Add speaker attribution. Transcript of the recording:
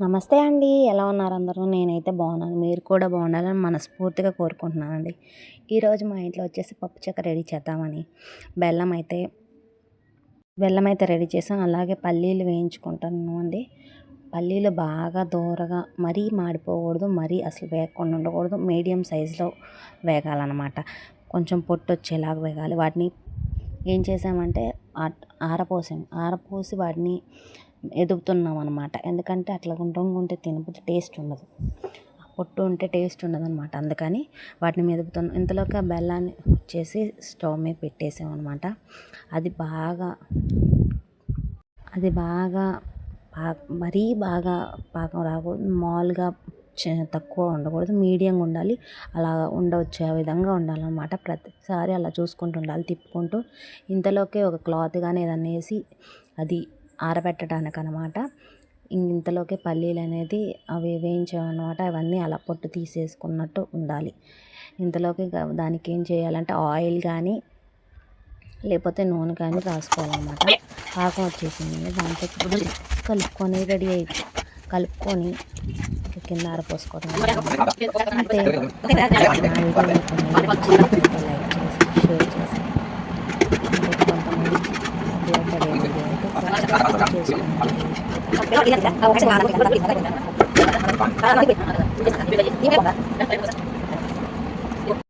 Speaker 1: నమస్తే అండి. ఎలా ఉన్నారు అందరూ? నేనైతే బాగున్నాను. మీరు కూడా బాగుండాలని మనస్ఫూర్తిగా కోరుకుంటున్నానండి. ఈరోజు మా ఇంట్లో వచ్చేసి పప్పు చెక్క రెడీ చేద్దామని బెల్లం అయితే బెల్లం అయితే రెడీ చేసాం. అలాగే పల్లీలు వేయించుకుంటున్నాను అండి. పల్లీలు బాగా దోరగా మరీ మాడిపోకూడదు, మరీ అసలు వేగకుండా ఉండకూడదు. మీడియం సైజులో వేగాలన్నమాట. కొంచెం పొట్టు వచ్చేలాగా వేగాలి. వాటిని ఏం చేసామంటే ఆరపోసి వాటిని ఎదుగుతున్నాం అనమాట. ఎందుకంటే అట్లా గుండ్రంగా ఉంటే తినబుద్ధి టేస్ట్ ఉండదు, పొట్టు ఉంటే టేస్ట్ ఉండదు అనమాట. అందుకని వాటిని మెదుపుతున్నాం. ఇంతలోకి ఆ బెల్లాన్ని వచ్చేసి స్టవ్ మీద పెట్టేసామన్నమాట. అది బాగా అది బాగా మరీ బాగా పాకం రాకూడదు, మామూలుగా తక్కువ ఉండకూడదు, మీడియంగా ఉండాలి. అలా ఉండవచ్చే విధంగా ఉండాలన్నమాట. ప్రతిసారి అలా చూసుకుంటూ ఉండాలి, తిప్పుకుంటూ. ఇంతలోకే ఒక క్లాత్ కానీ ఏదన్నా వేసి అది ఆరబెట్టడానికి అనమాట. ఇంతలోకే పల్లీలు అనేది అవి వేయించామన్నమాట. అవన్నీ అలా పొట్టు తీసేసుకున్నట్టు ఉండాలి. ఇంతలోకి దానికి ఏం చేయాలంటే ఆయిల్ కానీ లేకపోతే నూనె కానీ రాసుకోవాలన్నమాట. పాకం వచ్చేసింది. దాంట్లో కలుపుకొని కలుపుకొని కింద ఆరపోసుకోవడం అంతే. నా వీడియో కనుక మీకు నచ్చినట్లయితే లైక్ చేసి షేర్ చేసి కొంతమందికి ఉపయోగపడే వీడియో అయితే సబ్స్క్రైబ్ చేసుకోండి.